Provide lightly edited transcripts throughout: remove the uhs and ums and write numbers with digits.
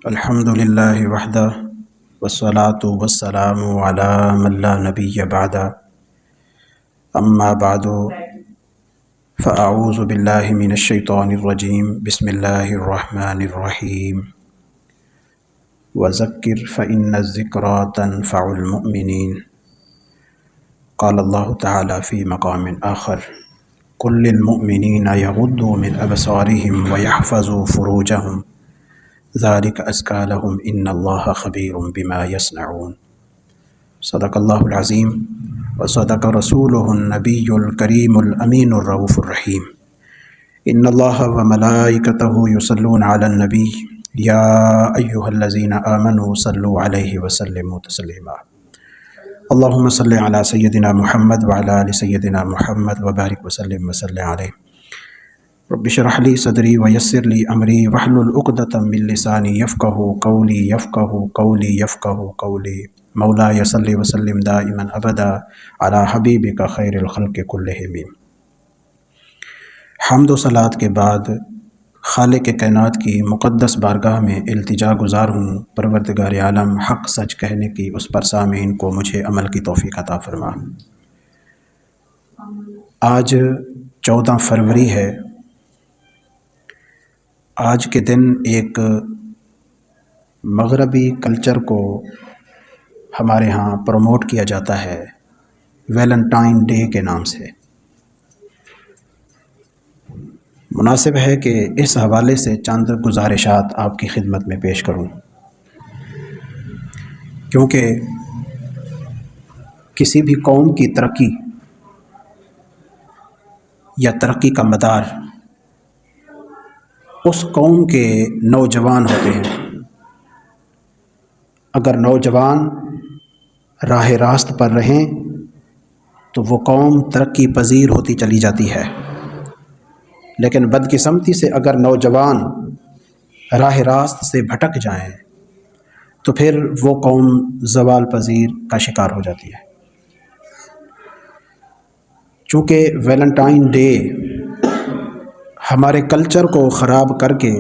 الحمد للہ وحدہ والصلاة والسلام علی من لا نبی بعد اما بعد فاعوذ باللہ من الشیطان الرجیم بسم اللہ الرحمن الرحیم وذکر فإن الذکریٰ تنفع المؤمنین قال اللہ تعالی فی مقام آخر قل للمؤمنین یغضوا من ابصارهم ویحفظوا فروجهم ذلك ازکی لهم ان اللہ خبیر بما یصنعون صدق اللہ العظیم وصدق رسولہ النبی الکریم الامین الرؤوف الرحیم ان اللہ وملائکتہ یصلون علی النبی یا ایہا الذین آمنوا صلوا علیہ وسلموا تسلیما اللہم صلی علی سیدنا محمد وعلی آل سیدنا محمد وبارک وسلم وصلی علیہ رب اشرح لی صدری ویسر لی امری واحلل عقدۃ من لسانی یفقہوا قولی مولاي صلی وسلم دائما ابدا علی حبیبک خیر الخلق کلہم۔ حمد و صلات کے بعد خالق کائنات کی مقدس بارگاہ میں التجا گزار ہوں، پروردگار عالم حق سچ کہنے کی اس پر سامعین کو مجھے عمل کی توفیق عطا فرما۔ آج 14 فروری ہے۔ آج کے دن ایک مغربی کلچر کو ہمارے ہاں پروموٹ کیا جاتا ہے ویلنٹائن ڈے کے نام سے۔ مناسب ہے کہ اس حوالے سے چند گزارشات آپ کی خدمت میں پیش کروں، کیونکہ کسی بھی قوم کی ترقی یا ترقی کا مدار اس قوم کے نوجوان ہوتے ہیں۔ اگر نوجوان راہ راست پر رہیں تو وہ قوم ترقی پذیر ہوتی چلی جاتی ہے، لیکن بدقسمتی سے اگر نوجوان راہ راست سے بھٹک جائیں تو پھر وہ قوم زوال پذیر کا شکار ہو جاتی ہے۔ چونکہ ویلنٹائن ڈے ہمارے کلچر کو خراب کر کے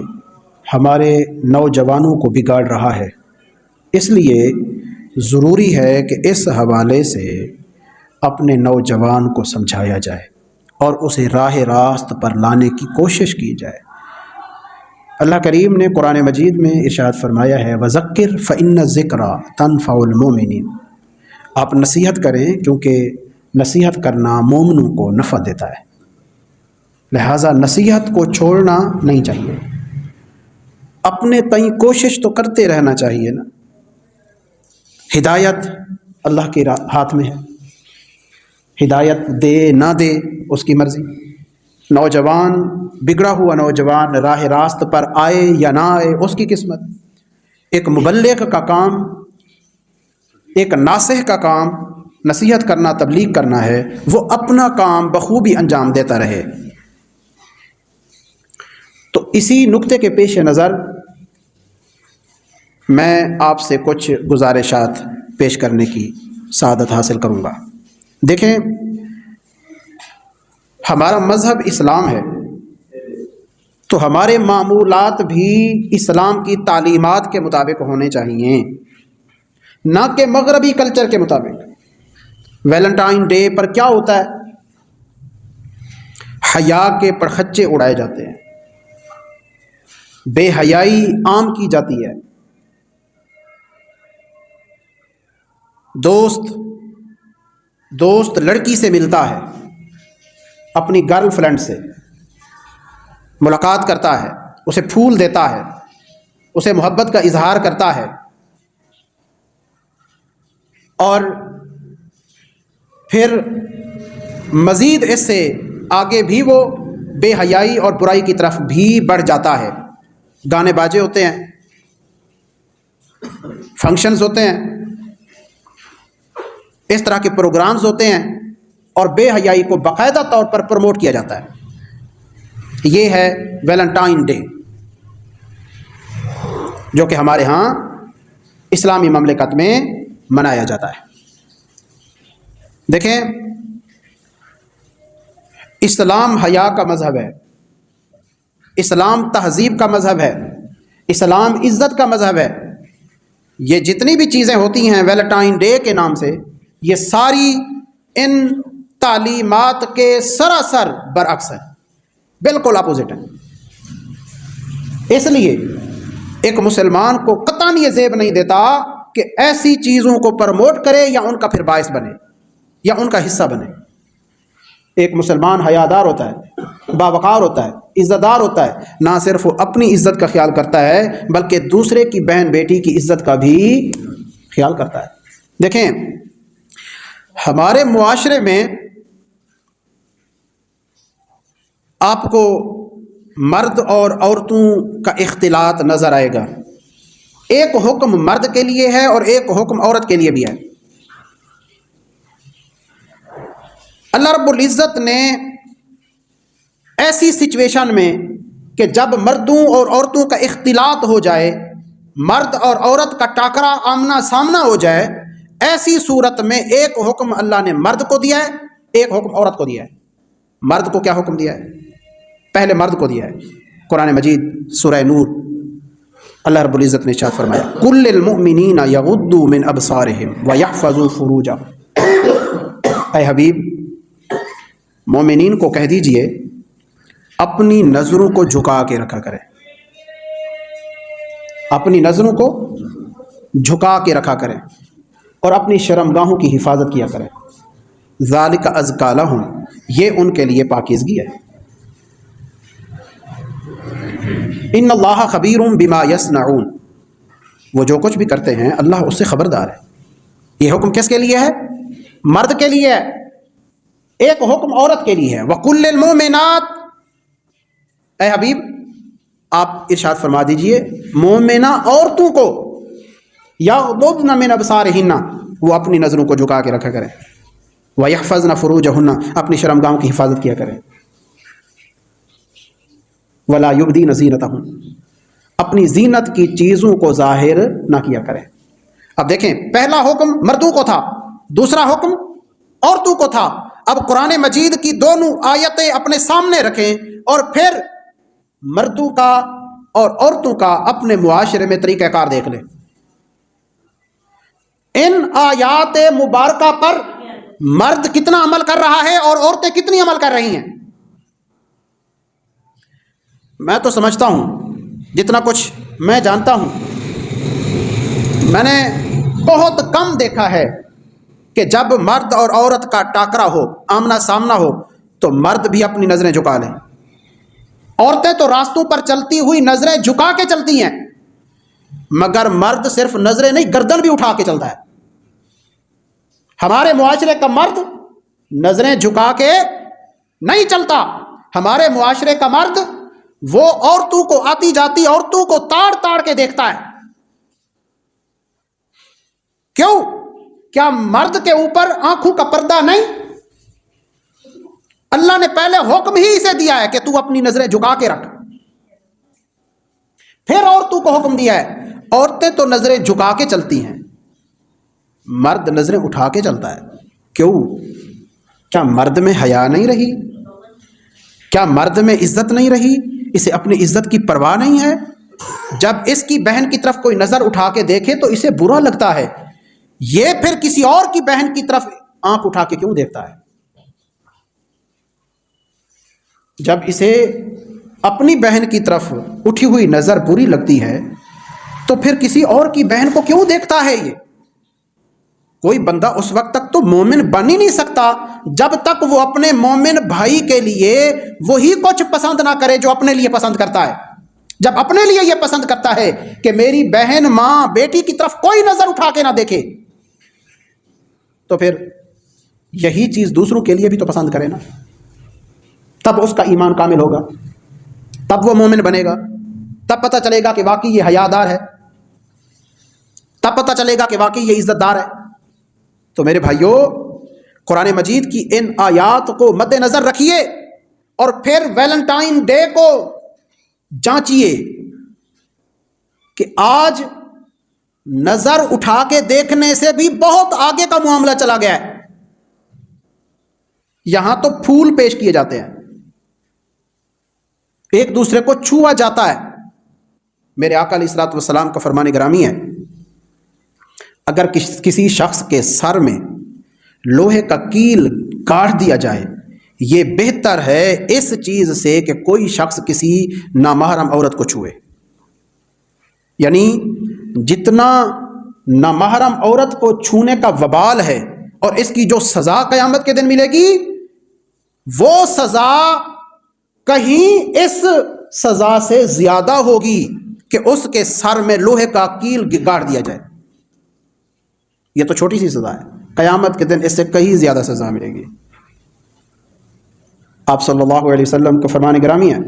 ہمارے نوجوانوں کو بگاڑ رہا ہے، اس لیے ضروری ہے کہ اس حوالے سے اپنے نوجوان کو سمجھایا جائے اور اسے راہ راست پر لانے کی کوشش کی جائے۔ اللہ کریم نے قرآن مجید میں ارشاد فرمایا ہے وَذَكِّرْ فَإِنَّ الذِّكْرَىٰ تَنفَعُ الْمُؤْمِنِينَ، آپ نصیحت کریں کیونکہ نصیحت کرنا مومنوں کو نفع دیتا ہے، لہٰذا نصیحت کو چھوڑنا نہیں چاہیے، اپنے تئیں کوشش تو کرتے رہنا چاہیے نا۔ ہدایت اللہ کے ہاتھ میں ہے، ہدایت دے نہ دے اس کی مرضی۔ نوجوان، بگڑا ہوا نوجوان راہ راست پر آئے یا نہ آئے اس کی قسمت۔ ایک مبلغ کا کام، ایک ناصح کا کام نصیحت کرنا، تبلیغ کرنا ہے، وہ اپنا کام بخوبی انجام دیتا رہے۔ تو اسی نقطے کے پیش نظر میں آپ سے کچھ گزارشات پیش کرنے کی سعادت حاصل کروں گا۔ دیکھیں، ہمارا مذہب اسلام ہے تو ہمارے معمولات بھی اسلام کی تعلیمات کے مطابق ہونے چاہیے، نہ کہ مغربی کلچر کے مطابق۔ ویلنٹائن ڈے پر کیا ہوتا ہے؟ حیا کے پرخچے اڑائے جاتے ہیں، بے حیائی عام کی جاتی ہے۔ دوست لڑکی سے ملتا ہے، اپنی گرل فرینڈ سے ملاقات کرتا ہے، اسے پھول دیتا ہے، اسے محبت کا اظہار کرتا ہے، اور پھر مزید اس سے آگے بھی وہ بے حیائی اور برائی کی طرف بھی بڑھ جاتا ہے۔ گانے باجے ہوتے ہیں، فنکشنز ہوتے ہیں، اس طرح کے پروگرامز ہوتے ہیں، اور بے حیائی کو باقاعدہ طور پر پروموٹ کیا جاتا ہے۔ یہ ہے ویلنٹائن ڈے، جو کہ ہمارے ہاں اسلامی مملکت میں منایا جاتا ہے۔ دیکھیں، اسلام حیا کا مذہب ہے، اسلام تہذیب کا مذہب ہے، اسلام عزت کا مذہب ہے. یہ جتنی بھی چیزیں ہوتی ہیں ویلنٹائن ڈے کے نام سے، یہ ساری ان تعلیمات کے سراسر برعکس ہے، بالکل اپوزٹ ہے. اس لیے ایک مسلمان کو قطعاً یہ زیب نہیں دیتا کہ ایسی چیزوں کو پروموٹ کرے یا ان کا پھر باعث بنے یا ان کا حصہ بنے. ایک مسلمان حیادار ہوتا ہے، باوقار ہوتا ہے، عزت دار ہوتا ہے، نہ صرف وہ اپنی عزت کا خیال کرتا ہے بلکہ دوسرے کی بہن بیٹی کی عزت کا بھی خیال کرتا ہے. دیکھیں ہمارے معاشرے میں آپ کو مرد اور عورتوں کا اختلاط نظر آئے گا. ایک حکم مرد کے لیے ہے اور ایک حکم عورت کے لیے بھی ہے. اللہ رب العزت نے ایسی سچویشن میں کہ جب مردوں اور عورتوں کا اختلاط ہو جائے، مرد اور عورت کا ٹاکرا آمنا سامنا ہو جائے، ایسی صورت میں ایک حکم اللہ نے مرد کو دیا ہے، ایک حکم عورت کو دیا ہے. مرد کو کیا حکم دیا ہے؟ پہلے مرد کو دیا ہے. قرآن مجید سورہ نور اللہ رب العزت نے ارشاد فرمایا کل للمؤمنین یغضوا من ابصارهم ویحفظوا فروجهم. اے حبیب مومنین کو کہہ دیجئے اپنی نظروں کو جھکا کے رکھا کریں، اپنی نظروں کو جھکا کے رکھا کریں اور اپنی شرمگاہوں کی حفاظت کیا کریں. ذالک ازکی لہم، یہ ان کے لیے پاکیزگی ہے. ان اللہ خبیر بما یصنعون، وہ جو کچھ بھی کرتے ہیں اللہ اس سے خبردار ہے. یہ حکم کس کے لیے ہے؟ مرد کے لیے ہے. ایک حکم عورت کے لیے ہے. وَقُلْ لِلْمُؤْمِنَاتِ، اے حبیب آپ ارشاد فرما دیجئے مومنہ عورتوں کو یغضضن من ابصارہن، وہ اپنی نظروں کو جھکا کے رکھا کریں. وَيَحْفَظْنَ فُرُوجَهُنَّ، اپنی شرمگاہوں کی حفاظت کیا کریں. وَلَا يُبْدِينَ زِينَتَهُنَّ، اپنی زینت کی چیزوں کو ظاہر نہ کیا کریں. اب دیکھیں پہلا حکم مردوں کو تھا، دوسرا حکم عورتوں کو تھا. اب قرآن مجید کی دونوں آیتیں اپنے سامنے رکھیں اور پھر مردوں کا اور عورتوں کا اپنے معاشرے میں طریقہ کار دیکھ لیں. ان آیات مبارکہ پر مرد کتنا عمل کر رہا ہے اور عورتیں کتنی عمل کر رہی ہیں. میں تو سمجھتا ہوں جتنا کچھ میں جانتا ہوں، میں نے بہت کم دیکھا ہے کہ جب مرد اور عورت کا ٹاکرا ہو، آمنا سامنا ہو، تو مرد بھی اپنی نظریں جھکا لیں. عورتیں تو راستوں پر چلتی ہوئی نظریں جھکا کے چلتی ہیں، مگر مرد صرف نظریں نہیں گردن بھی اٹھا کے چلتا ہے. ہمارے معاشرے کا مرد نظریں جھکا کے نہیں چلتا. ہمارے معاشرے کا مرد وہ عورتوں کو، آتی جاتی عورتوں کو تاڑ تاڑ کے دیکھتا ہے. کیوں؟ کیا مرد کے اوپر آنکھوں کا پردہ نہیں؟ اللہ نے پہلے حکم ہی اسے دیا ہے کہ تو اپنی نظریں جھکا کے رکھ. پھر عورتوں کو حکم دیا ہے. عورتیں تو نظریں جھکا کے چلتی ہیں، مرد نظریں اٹھا کے چلتا ہے. کیوں؟ کیا مرد میں حیا نہیں رہی؟ کیا مرد میں عزت نہیں رہی؟ اسے اپنی عزت کی پرواہ نہیں ہے؟ جب اس کی بہن کی طرف کوئی نظر اٹھا کے دیکھے تو اسے برا لگتا ہے، یہ پھر کسی اور کی بہن کی طرف آنکھ اٹھا کے کیوں دیکھتا ہے؟ جب اسے اپنی بہن کی طرف اٹھی ہوئی نظر بری لگتی ہے تو پھر کسی اور کی بہن کو کیوں دیکھتا ہے؟ یہ کوئی بندہ اس وقت تک تو مومن بن ہی نہیں سکتا جب تک وہ اپنے مومن بھائی کے لیے وہی کچھ پسند نہ کرے جو اپنے لیے پسند کرتا ہے. جب اپنے لیے یہ پسند کرتا ہے کہ میری بہن، ماں، بیٹی کی طرف کوئی نظر اٹھا کے نہ دیکھے، تو پھر یہی چیز دوسروں کے لیے بھی تو پسند کرے نا. تب اس کا ایمان کامل ہوگا، تب وہ مومن بنے گا، تب پتہ چلے گا کہ واقعی یہ حیادار ہے، تب پتہ چلے گا کہ واقعی یہ عزت دار ہے. تو میرے بھائیوں قرآن مجید کی ان آیات کو مد نظر رکھیے اور پھر ویلنٹائن ڈے کو جانچیے کہ آج نظر اٹھا کے دیکھنے سے بھی بہت آگے کا معاملہ چلا گیا ہے. یہاں تو پھول پیش کیے جاتے ہیں، ایک دوسرے کو چھوا جاتا ہے، میرے آقا علیہ الصلوۃ والسلام کا فرمان گرامی ہے، اگر کسی شخص کے سر میں لوہے کا کیل کاٹ دیا جائے، یہ بہتر ہے اس چیز سے کہ کوئی شخص کسی نامحرم عورت کو چھوئے. یعنی جتنا نامحرم عورت کو چھونے کا وبال ہے اور اس کی جو سزا قیامت کے دن ملے گی، وہ سزا کہیں اس سزا سے زیادہ ہوگی کہ اس کے سر میں لوہے کا کیل گاڑ دیا جائے. یہ تو چھوٹی سی سزا ہے، قیامت کے دن اس سے کہیں زیادہ سزا ملے گی. آپ صلی اللہ علیہ وسلم کا فرمان گرامی ہے،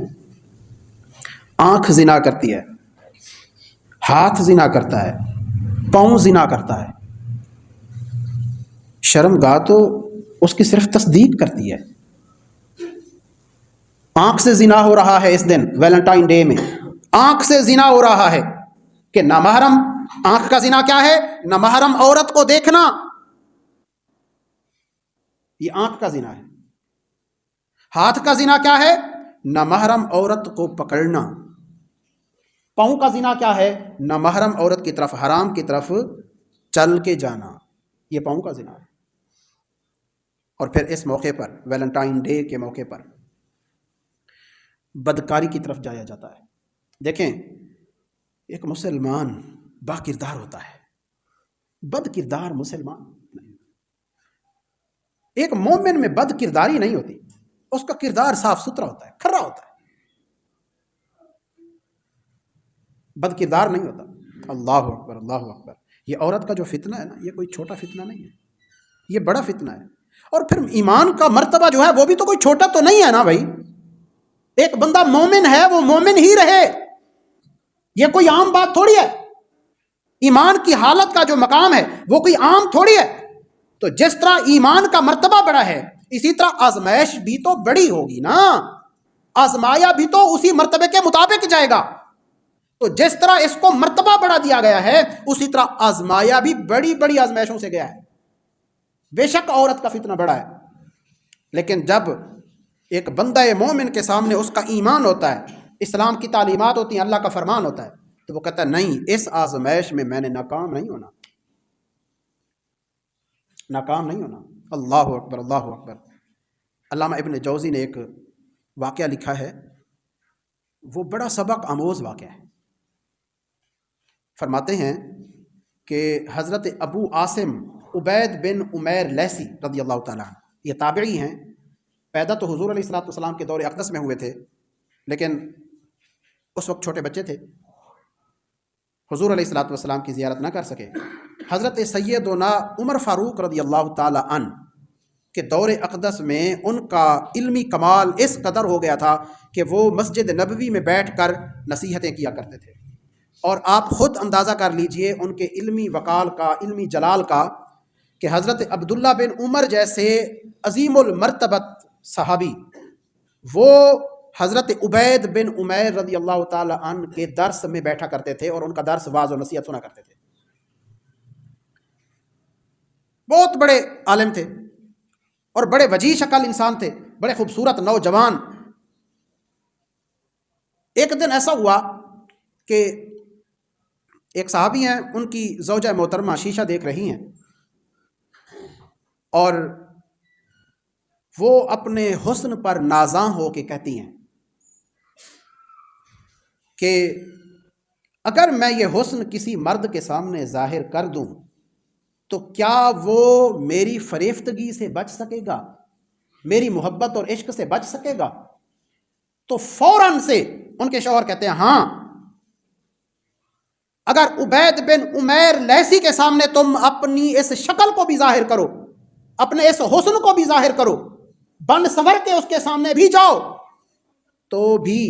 آنکھ زنا کرتی ہے، ہاتھ زنا کرتا ہے، پاؤں زنا کرتا ہے، شرمگاہ تو اس کی صرف تصدیق کرتی ہے. آنکھ سے زنا ہو رہا ہے اس دن ویلنٹائن ڈے میں، آنکھ سے زنا ہو رہا ہے کہ نامحرم. آنکھ کا زنا کیا ہے؟ نامحرم عورت کو دیکھنا، یہ آنکھ کا زنا ہے. ہاتھ کا زنا کیا ہے؟ نامحرم عورت کو پکڑنا. پاؤں کا زنا کیا ہے؟ نامحرم عورت کی طرف، حرام کی طرف چل کے جانا، یہ پاؤں کا زنا ہے. اور پھر اس موقع پر، ویلنٹائن ڈے کے موقع پر، بدکاری کی طرف جایا جاتا ہے. دیکھیں، ایک مسلمان با کردار ہوتا ہے، بد کردار مسلمان نہیں. ایک مومن میں بد کرداری نہیں ہوتی، اس کا کردار صاف ستھرا ہوتا ہے، کھرا ہوتا ہے، بد کردار نہیں ہوتا. اللہ اکبر، اللہ اکبر. یہ عورت کا جو فتنہ ہے نا، یہ کوئی چھوٹا فتنہ نہیں ہے، یہ بڑا فتنہ ہے. اور پھر ایمان کا مرتبہ جو ہے وہ بھی تو کوئی چھوٹا تو نہیں ہے نا بھائی. ایک بندہ مومن ہے، وہ مومن ہی رہے، یہ کوئی عام بات تھوڑی ہے. ایمان کی حالت کا جو مقام ہے وہ کوئی عام تھوڑی ہے. تو جس طرح ایمان کا مرتبہ بڑا ہے، اسی طرح آزمائش بھی تو بڑی ہوگی نا. آزمایا بھی تو اسی مرتبے کے مطابق جائے گا. تو جس طرح اس کو مرتبہ بڑا دیا گیا ہے، اسی طرح آزمایا بھی بڑی بڑی آزمائشوں سے گیا ہے. بے شک عورت کا فتنہ بڑا ہے، لیکن جب ایک بندہ مومن کے سامنے اس کا ایمان ہوتا ہے، اسلام کی تعلیمات ہوتی ہیں، اللہ کا فرمان ہوتا ہے، تو وہ کہتا ہے نہیں، اس آزمائش میں میں نے ناکام نہیں ہونا، ناکام نہیں ہونا. اللہ اکبر، اللہ اکبر. علامہ ابن جوزی نے ایک واقعہ لکھا ہے، وہ بڑا سبق آموز واقعہ ہے. فرماتے ہیں کہ حضرت ابو عاصم عبید بن عمیر لیثی رضی اللہ تعالیٰ عنہ، یہ تابعی ہیں. پیدا تو حضور علیہ الصلوۃ والسلام کے دور اقدس میں ہوئے تھے، لیکن اس وقت چھوٹے بچے تھے، حضور علیہ الصلوۃ والسلام کی زیارت نہ کر سکے. حضرت سیدنا عمر فاروق رضی اللہ تعالیٰ عنہ کہ دور اقدس میں ان کا علمی کمال اس قدر ہو گیا تھا کہ وہ مسجد نبوی میں بیٹھ کر نصیحتیں کیا کرتے تھے. اور آپ خود اندازہ کر لیجئے ان کے علمی وقال کا، علمی جلال کا، کہ حضرت عبداللہ بن عمر جیسے عظیم المرتبت صحابی وہ حضرت عبید بن عمیر رضی اللہ تعالی عنہ کے درس میں بیٹھا کرتے تھے اور ان کا درس، واعظ و نصیحت سنا کرتے تھے. بہت بڑے عالم تھے اور بڑے وجیح شکل انسان تھے، بڑے خوبصورت نوجوان. ایک دن ایسا ہوا کہ ایک صحابی ہیں، ان کی زوجہ محترمہ شیشہ دیکھ رہی ہیں اور وہ اپنے حسن پر نازاں ہو کے کہتی ہیں کہ اگر میں یہ حسن کسی مرد کے سامنے ظاہر کر دوں تو کیا وہ میری فریفتگی سے بچ سکے گا، میری محبت اور عشق سے بچ سکے گا؟ تو فوراً سے ان کے شوہر کہتے ہیں ہاں، اگر عبید بن عمیر لیثی کے سامنے تم اپنی اس شکل کو بھی ظاہر کرو، اپنے اس حسن کو بھی ظاہر کرو، بن سنور کے اس کے سامنے بھی جاؤ، تو بھی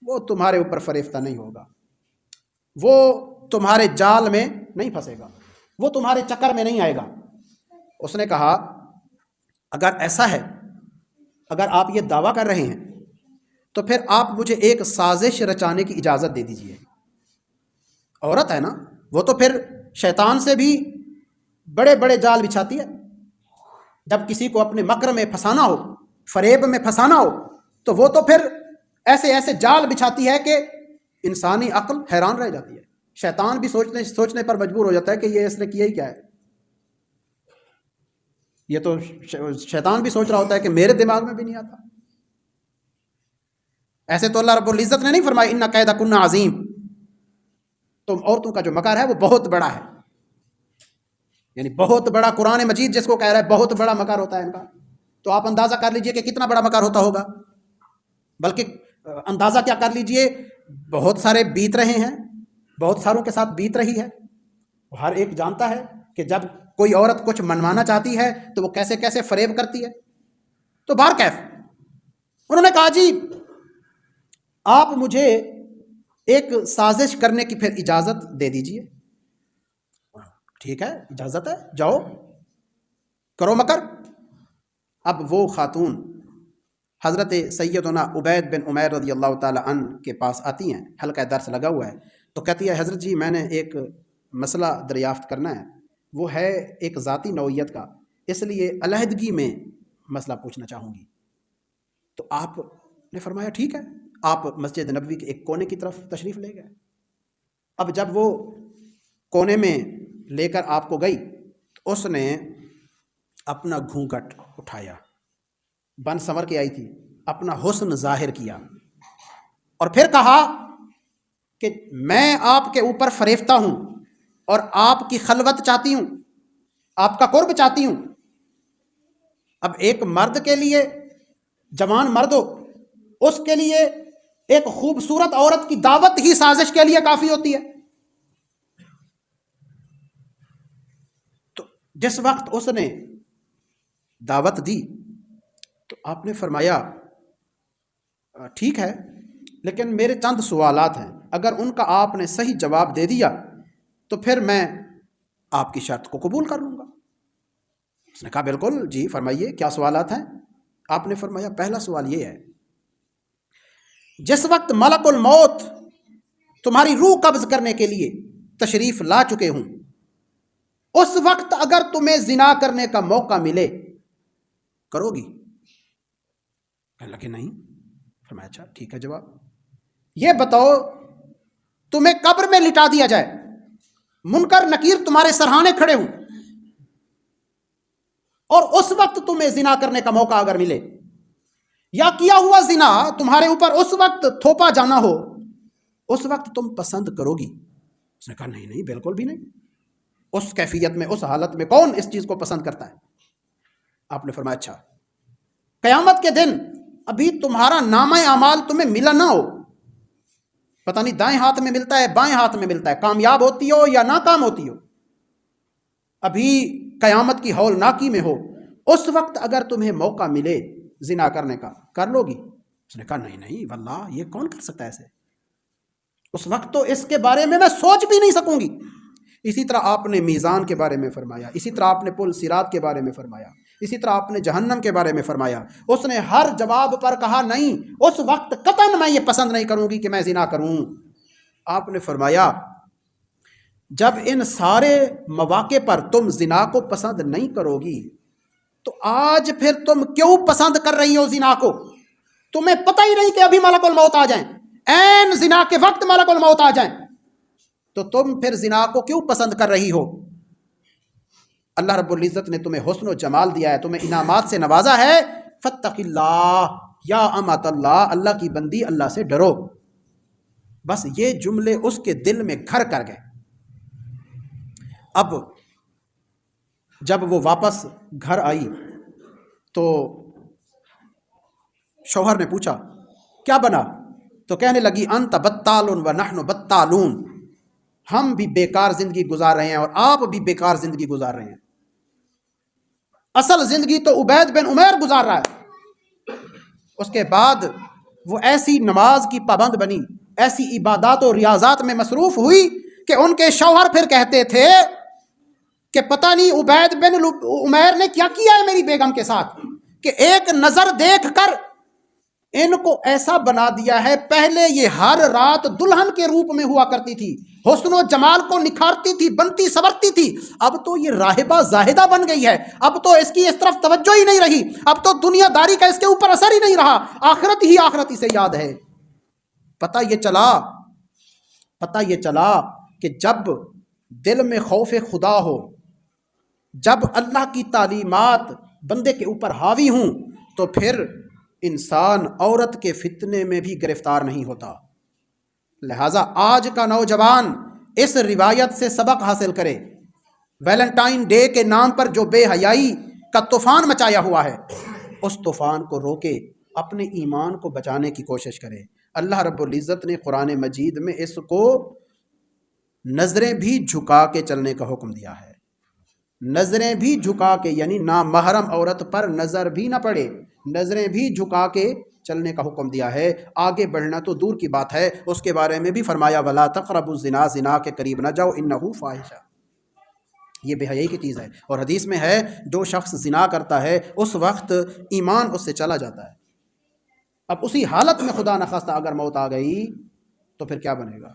وہ تمہارے اوپر فریفتہ نہیں ہوگا، وہ تمہارے جال میں نہیں پھنسے گا، وہ تمہارے چکر میں نہیں آئے گا. اس نے کہا اگر ایسا ہے، اگر آپ یہ دعویٰ کر رہے ہیں تو پھر آپ مجھے ایک سازش رچانے کی اجازت دے دیجیے. عورت ہے نا، وہ تو پھر شیطان سے بھی بڑے بڑے جال بچھاتی ہے. جب کسی کو اپنے مکر میں پھنسانا ہو، فریب میں پھنسانا ہو، تو وہ تو پھر ایسے ایسے جال بچھاتی ہے کہ انسانی عقل حیران رہ جاتی ہے، شیطان بھی سوچنے پر مجبور ہو جاتا ہے کہ یہ اس نے کیا ہی کیا ہے۔ یہ تو شیطان بھی سوچ رہا ہوتا ہے کہ میرے دماغ میں بھی نہیں آتا۔ ایسے تو اللہ رب العزت نے نہیں فرمایا ان کید کن عظیم، تم عورتوں کا جو مکر ہے وہ بہت بڑا ہے، یعنی بہت بڑا قرآن مجید جس کو کہہ رہا ہے بہت بڑا مکر ہوتا ہے ان کا، تو آپ اندازہ کر لیجئے کہ کتنا بڑا مکر ہوتا ہوگا۔ بلکہ اندازہ کیا کر لیجئے، بہت سارے بیت رہے ہیں، بہت ساروں کے ساتھ بیت رہی ہے، ہر ایک جانتا ہے کہ جب کوئی عورت کچھ منوانا چاہتی ہے تو وہ کیسے کیسے فریب کرتی ہے۔ تو بہر کیف انہوں نے کہا جی آپ مجھے ایک سازش کرنے کی پھر اجازت دے دیجئے۔ ٹھیک ہے، اجازت ہے، جاؤ کرو مکر۔ اب وہ خاتون حضرت سیدنا عبید بن عمیر رضی اللہ تعالی عنہ کے پاس آتی ہیں، حلقہ درس لگا ہوا ہے، تو کہتی ہے حضرت جی میں نے ایک مسئلہ دریافت کرنا ہے، وہ ہے ایک ذاتی نوعیت کا، اس لیے علیحدگی میں مسئلہ پوچھنا چاہوں گی۔ تو آپ نے فرمایا ٹھیک ہے، آپ مسجد نبوی کے ایک کونے کی طرف تشریف لے گئے۔ اب جب وہ کونے میں لے کر آپ کو گئی تو اس نے اپنا گھونگھٹ اٹھایا، بن سنور کے آئی تھی، اپنا حسن ظاہر کیا اور پھر کہا کہ میں آپ کے اوپر فریفتہ ہوں اور آپ کی خلوت چاہتی ہوں، آپ کا قرب چاہتی ہوں۔ اب ایک مرد کے لیے، جوان مرد ہو، اس کے لیے ایک خوبصورت عورت کی دعوت ہی سازش کے لیے کافی ہوتی ہے۔ تو جس وقت اس نے دعوت دی تو آپ نے فرمایا ٹھیک ہے لیکن میرے چند سوالات ہیں، اگر ان کا آپ نے صحیح جواب دے دیا تو پھر میں آپ کی شرط کو قبول کر لوں گا۔ اس نے کہا بالکل جی فرمائیے کیا سوالات ہیں۔ آپ نے فرمایا پہلا سوال یہ ہے، جس وقت ملک الموت تمہاری روح قبض کرنے کے لیے تشریف لا چکے ہوں، اس وقت اگر تمہیں زنا کرنے کا موقع ملے کرو گی؟ کہنے لگے نہیں۔ فرمایا اچھا ٹھیک ہے جواب، یہ بتاؤ تمہیں قبر میں لٹا دیا جائے، منکر نکیر تمہارے سرہانے کھڑے ہوں اور اس وقت تمہیں زنا کرنے کا موقع اگر ملے، یا کیا ہوا زنا تمہارے اوپر اس وقت تھوپا جانا ہو، اس وقت تم پسند کرو گی؟ اس نے کہا نہیں نہیں بالکل بھی نہیں، اس کیفیت میں، اس حالت میں کون اس چیز کو پسند کرتا ہے؟ آپ نے فرمایا اچھا قیامت کے دن ابھی تمہارا نامہ اعمال تمہیں ملا نہ ہو، پتہ نہیں دائیں ہاتھ میں ملتا ہے بائیں ہاتھ میں ملتا ہے، کامیاب ہوتی ہو یا ناکام ہوتی ہو، ابھی قیامت کی ہول ناکی میں ہو، اس وقت اگر تمہیں موقع ملے زنا کرنے کا کر لو گی؟ اس نے کہا نہیں نہیں واللہ یہ کون کر سکتا ہے ایسے، اس وقت تو اس کے بارے میں سوچ بھی نہیں سکوں گی۔ اسی طرح آپ نے میزان کے بارے میں فرمایا، اسی طرح آپ نے پل صراط کے بارے میں فرمایا، اسی طرح آپ نے جہنم کے بارے میں فرمایا۔ اس نے ہر جواب پر کہا نہیں، اس وقت قطعاً میں یہ پسند نہیں کروں گی کہ میں زنا کروں۔ آپ نے فرمایا جب ان سارے مواقع پر تم زنا کو پسند نہیں کرو گی تو آج پھر تم کیوں پسند کر رہی ہو زنا کو؟ تمہیں پتہ ہی نہیں کہ ابھی ملک الموت آ جائیں، عین زنا کے وقت ملک الموت آ جائیں، تو تم پھر زنا کو کیوں پسند کر رہی ہو؟ اللہ رب العزت نے تمہیں حسن و جمال دیا ہے، تمہیں انعامات سے نوازا ہے، فاتق اللہ یا امۃ اللہ، اللہ کی بندی اللہ سے ڈرو۔ بس یہ جملے اس کے دل میں گھر کر گئے۔ اب جب وہ واپس گھر آئی تو شوہر نے پوچھا کیا بنا؟ تو کہنے لگی انت بطال و نحن بطالون، ہم بھی بیکار زندگی گزار رہے ہیں اور آپ بھی بیکار زندگی گزار رہے ہیں۔ اصل زندگی تو عبید بن عمیر گزار رہا ہے۔ اس کے بعد وہ ایسی نماز کی پابند بنی، ایسی عبادات و ریاضات میں مصروف ہوئی کہ ان کے شوہر پھر کہتے تھے کہ پتہ نہیں عبید بن عمیر نے کیا کیا ہے میری بیگم کے ساتھ کہ ایک نظر دیکھ کر ان کو ایسا بنا دیا ہے۔ پہلے یہ ہر رات دلہن کے روپ میں ہوا کرتی تھی، حسن و جمال کو نکھارتی تھی، بنتی سنورتی تھی، اب تو یہ راہبہ زاہدہ بن گئی ہے، اب تو اس کی اس طرف توجہ ہی نہیں رہی، اب تو دنیا داری کا اس کے اوپر اثر ہی نہیں رہا، آخرت ہی سے یاد ہے۔ پتہ یہ چلا پتہ یہ چلا کہ جب دل میں خوف خدا ہو، جب اللہ کی تعلیمات بندے کے اوپر حاوی ہوں، تو پھر انسان عورت کے فتنے میں بھی گرفتار نہیں ہوتا۔ لہٰذا آج کا نوجوان اس روایت سے سبق حاصل کرے۔ ویلنٹائن ڈے کے نام پر جو بے حیائی کا طوفان مچایا ہوا ہے، اس طوفان کو روکے، اپنے ایمان کو بچانے کی کوشش کرے۔ اللہ رب العزت نے قرآن مجید میں اس کو نظریں بھی جھکا کے چلنے کا حکم دیا ہے۔ نظریں بھی جھکا کے، یعنی نامحرم عورت پر نظر بھی نہ پڑے، نظریں بھی جھکا کے چلنے کا حکم دیا ہے۔ آگے بڑھنا تو دور کی بات ہے، اس کے بارے میں بھی فرمایا وَلَا تَقْرَبُوا الزِّنَا، زنا کے قریب نہ جاؤ، اِنَّهُ فَاحِشَةٌ، یہ بے حیائی کی چیز ہے۔ اور حدیث میں ہے جو شخص زنا کرتا ہے اس وقت ایمان اس سے چلا جاتا ہے۔ اب اسی حالت میں خدا نخواستہ اگر موت آ گئی تو پھر کیا بنے گا؟